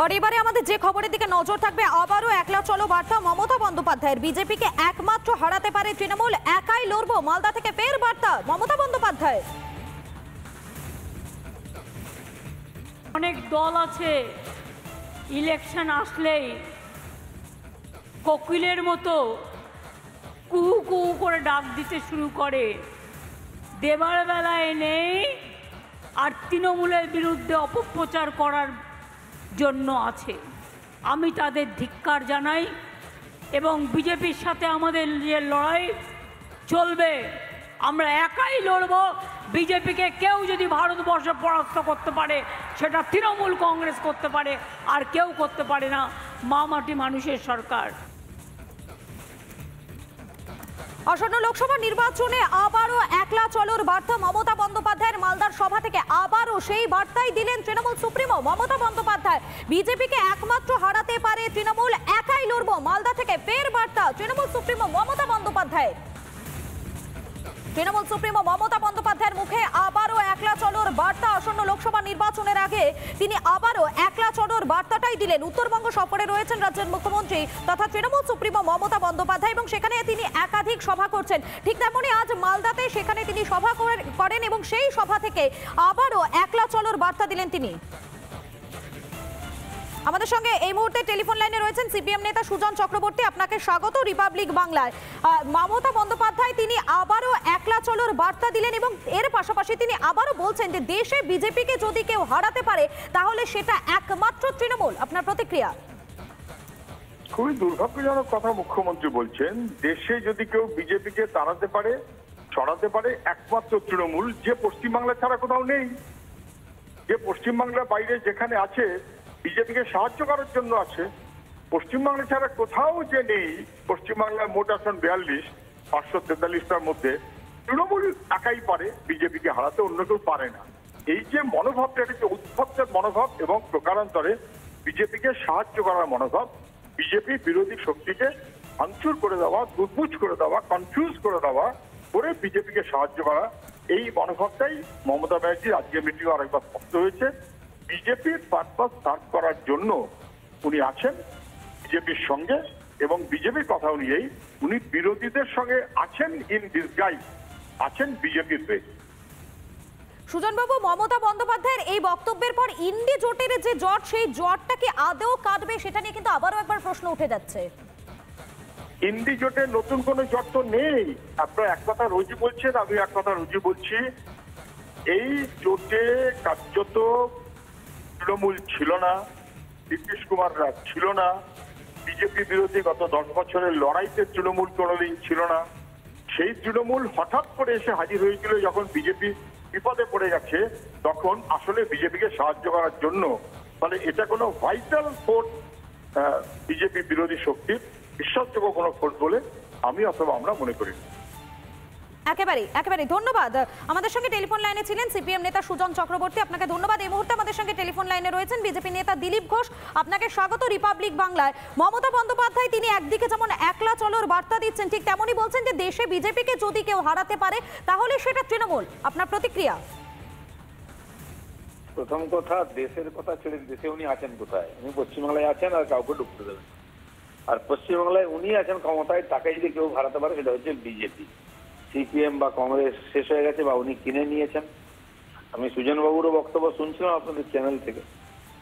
আর এবারে আমাদের যে খবরের দিকে নজর থাকবে, আবারও একলা চলো বার্তা মমতা বন্দ্যোপাধ্যায়ের। বিজেপিকে একমাত্র হারাতে পারে তৃণমূল, একাই লড়বো, মালদা থেকে ফের বার্তা মমতা বন্দ্যোপাধ্যায়। অনেক দল আছে, ইলেকশন আসলেই কোকিলের মতো কুহু কুহু করে ডাক দিতে শুরু করে, দেবার বেলায় নেই, আর তৃণমূলের বিরুদ্ধে অপপ্রচার করার জন্য আছে। আমি তাদের ধিক্কার জানাই এবং বিজেপির সাথে আমাদের যে লড়াই চলবে, আমরা একাই লড়ব। বিজেপিকে কেউ যদি ভারতবর্ষে পরাস্ত করতে পারে সেটা তৃণমূল কংগ্রেস করতে পারে, আর কেউ করতে পারে না মা মাটি মানুষের সরকার। আসন্ন লোকসভা নির্বাচনে আবারও একলা চলোর বার্তা মমতা বন্দ্যোপাধ্যায়ের। মালদার সভা থেকে আবারও সেই বার্তাই দিলেন তৃণমূল সুপ্রিমো মমতা বন্দ্যোপাধ্যায়। বিজেপিকে একমাত্র হারাতে পারে তৃণমূল, একাই লড়বো, মালদা থেকে ফের বার্তা তৃণমূল সুপ্রিমো মমতা বন্দ্যোপাধ্যায়। তৃণমূল সুপ্রিমো মমতা বন্দ্যোপাধ্যায়ের মুখে আবারও একলা চলোর বার্তা। আসন্ন লোকসভা নির্বাচনের আগে তিনি আবারও একলা চলোর বার্তাটাই দিলেন। উত্তরবঙ্গ সফরে রয়েছেন রাজ্যের মুখ্যমন্ত্রী তথা তৃণমূল সুপ্রিমো মমতা বন্দ্যোপাধ্যায় এবং সেখানে তিনি একাধিক সভা করছেন। ঠিক তেমনি আজ মালদাতে সেখানে তিনি সভা করেন এবং সেই সভা থেকে আবারও একলা চলোর বার্তা দিলেন তিনি। আমাদের সঙ্গে এই মুহূর্তে টেলিফোন লাইনে রয়েছেন সিপিএম নেতা সুজন চক্রবর্তী। আপনাকে স্বাগত রিপাবলিক বাংলায়। মমতা বন্দ্যোপাধ্যায় তিনি আবারও একলা চলোর বার্তা দিলেন এবং এর পাশাপাশি তিনি আবারও বলছেন যে দেশে বিজেপিকে যদি কেউ হারাতে পারে তাহলে সেটা একমাত্র তৃণমূল। আপনার প্রতিক্রিয়া? খুবই দুর্ভাগ্যজনক কথা মুখ্যমন্ত্রী বলছেন। দেশে যদি কেউ বিজেপিকে তাড়াতে পারে, সরাতে পারে, একমাত্র তৃণমূল, যে পশ্চিমবাংলা ছাড়া কোথাও নেই। যে পশ্চিমবাংলার বাইরে যেখানে আছে বিজেপিকে সাহায্য করার জন্য আছে, পশ্চিমবাংলা ছাড়া কোথাও যে নেই। পশ্চিমবাংলার মোট আসন 42, 543টার মধ্যে তৃণমূল একাই পারে বিজেপিকে হারাতে, অন্য কেউ পারে না। এই যে মনোভাবটা, এটা যে উদ্ভক্তের মনোভাব এবং প্রকারান্তরে বিজেপিকে সাহায্য করার মনোভাব, বিজেপি বিরোধী শক্তিকে ভাঙচুর করে দেওয়া, দুর্বুঝ করে দেওয়া, কনফিউজ করে দেওয়া, করে বিজেপিকে সাহায্য করা, এই মনোভাবটাই মমতা ব্যানার্জির আজকের মিটিংয়ে আরেকবার স্পষ্ট হয়েছে। বিজেপির পারপাস সার্ভ করার জন্য উনি আছেন বিজেপির সঙ্গে এবং বিজেপির কথা অনুযায়ী উনি বিরোধীদের সঙ্গে আছেন ইন ডিসগাইজ, আছেন বিজেপির হয়ে। সুজনবাবু, মমতা বন্দ্যোপাধ্যায়ের এই বক্তব্যের পর ইন্ডি জোটের যে জট, সেই জটটা কি আদৌ কাটবে সেটা নিয়ে কিন্তু আবারও একবার প্রশ্ন উঠে যাচ্ছে। ইন্ডি জোটে নতুন কোনো জট তো নেই। আপনারা এক কথা রোজই বলছেন, আমি এক কথা রোজই বলছি। এই জোটে কার্যত তৃণমূল ছিল না, নীতিশ কুমাররা ছিল না, বিজেপি বিরোধী গত 10 বছরের লড়াইতে তৃণমূল কোনোদিন ছিল না। সেই তৃণমূল হঠাৎ করে এসে হাজির হয়েছিল যখন বিজেপি বিপদে পড়ে গেছে, তখন আসলে বিজেপিকে সাহায্য করার জন্য। ফলে এটা কোনো ভাইটাল ফোর্স বিজেপি বিরোধী শক্তির বিশ্বাসযোগ্য কোনো ফোর্স বলে আমি অথবা আমরা মনে করি। একেবারে ধন্যবাদ। আমাদের সঙ্গে টেলিফোন লাইনে ছিলেন সিপিএম নেতা সুজন চক্রবর্তী, আপনাকে ধন্যবাদ। এই মুহূর্তে আমাদের সঙ্গে টেলিফোন লাইনে রয়েছেন বিজেপি নেতা দিলীপ ঘোষ, আপনাকে স্বাগত রিপাবলিক বাংলায়। মমতা বন্দ্যোপাধ্যায় তিনি একদিকে যেমন একলা চলোর বার্তা দিচ্ছেন, ঠিক তেমনই বলছেন যে দেশে বিজেপিকে যদি কেউ হারাতে পারে তাহলে সেটা তৃণমূল। আপনার প্রতিক্রিয়া? প্রথম কথা, দেশের কথা ছেড়ে দেশে উনি আছেন কোথায়? উনি পশ্চিমবাংলায় আছেন আর কাউকে ঢুকতে দেবেন। আর পশ্চিমবাংলায় উনি আছেন ক্ষমতায়, তাকে যদি কেউ হারাতে পারে সেটা হচ্ছে বিজেপি। সিপিএম বা কংগ্রেস শেষ হয়ে গেছে বা উনি কিনে নিয়েছেন। আমি সুজনবাবুরও বক্তব্য শুনছিলাম আপনাদের চ্যানেল থেকে,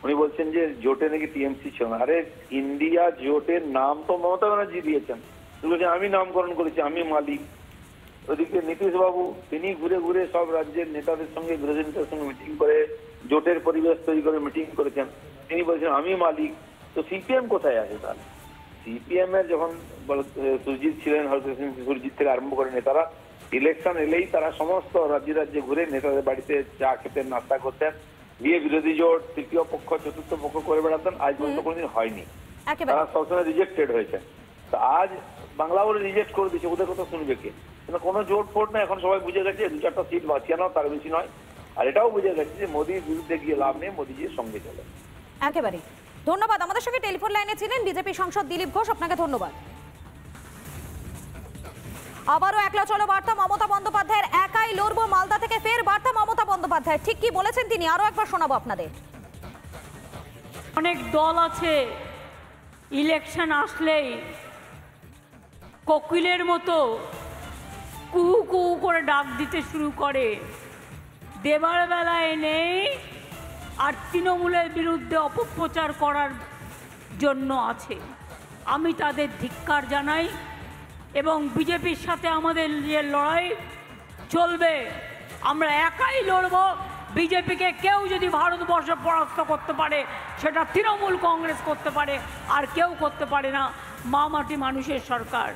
উনি বলছেন যে জোটে নাকি টিএমসি ছিল না। আরে ইন্ডিয়া জোটের নাম তো মমতা ব্যানার্জি দিয়েছেন, আমি নামকরণ করেছি, আমি মালিক। ওদিকে নীতিশ বাবু তিনি ঘুরে ঘুরে সব রাজ্যের নেতাদের সঙ্গে, বিরোধী নেতাদের সঙ্গে মিটিং করে জোটের পরিবেশ তৈরি করে মিটিং করেছেন, তিনি বলছেন আমি মালিক। তো সিপিএম কোথায় আছে তাহলে? সিপিএম এর যখন সুরজিৎ ছিলেন, সুরজিৎ থেকে আরম্ভ করে নেতারা ইলেকশন এলেই তারা সমস্ত রাজ্যে রাজ্যে ঘুরে নেতাদের বাড়িতে চা খেতেন, নাস্তা করতেন, গিয়ে বিরোধী জোট তৃতীয় পক্ষ চতুর্থ পক্ষ করে বেড়াতেন। আজ পর্যন্ত কোনোদিন হয়নি, তারা সবসময় রিজেক্টেড হয়েছে। তো আজ বাংলা বলে রিজেক্ট করে দিচ্ছে, ওদের কথা শুনবে কে? কোনো জোট ফোট না, এখন সবাই বুঝে গেছে 2-4টা সিট বাঁচিয়ে নাও, তার বেশি নয়। আর এটাও বুঝে গেছে যে মোদির বিরুদ্ধে গিয়ে লাভ নেই, মোদিজির সঙ্গে চলে। একেবারে ধন্যবাদ। আমাদের সঙ্গে টেলিফোন লাইনে ছিলেন বিজেপি সাংসদ দিলীপ ঘোষ, আপনাকে ধন্যবাদ। আবারও একলা চলো বার্তা মমতা বন্দ্যোপাধ্যায়ের, একাই লড়বো, মালদা থেকে ফের বার্তা মমতা বন্দ্যোপাধ্যায়। ঠিক কি বলেছেন তিনি আরো একবার শোনাবো আপনাদের। অনেক দল আছে ইলেকশন আসলেই কোকিলের মতো কুহু কুহু করে ডাক দিতে শুরু করে, দেবার বেলায় নেই আর তৃণমূলের বিরুদ্ধে অপপ্রচার করার জন্য আছে। আমি তাদের ধিক্কার জানাই এবং বিজেপির সাথে আমাদের যে লড়াই চলবে, আমরা একাই লড়ব। বিজেপিকে কেউ যদি ভারতবর্ষে পরাস্ত করতে পারে সেটা তৃণমূল কংগ্রেস করতে পারে, আর কেউ করতে পারে না মা মাটি মানুষের সরকার।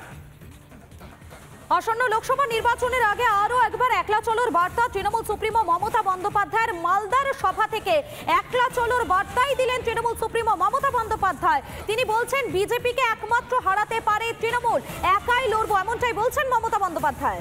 আসন্ন লোকসভা নির্বাচনের আগে আরো একবার একলা চলোর বার্তা তৃণমূল সুপ্রিমো মমতা বন্দ্যোপাধ্যায়ের। মালদার সভা থেকে একলা চলোর বার্তাই দিলেন তৃণমূল সুপ্রিমো মমতা বন্দ্যোপাধ্যায়। তিনি বলছেন বিজেপিকে একমাত্র হারাতে পারে তৃণমূল, একাই লড়বো, এমনটাই বলছেন মমতা বন্দ্যোপাধ্যায়।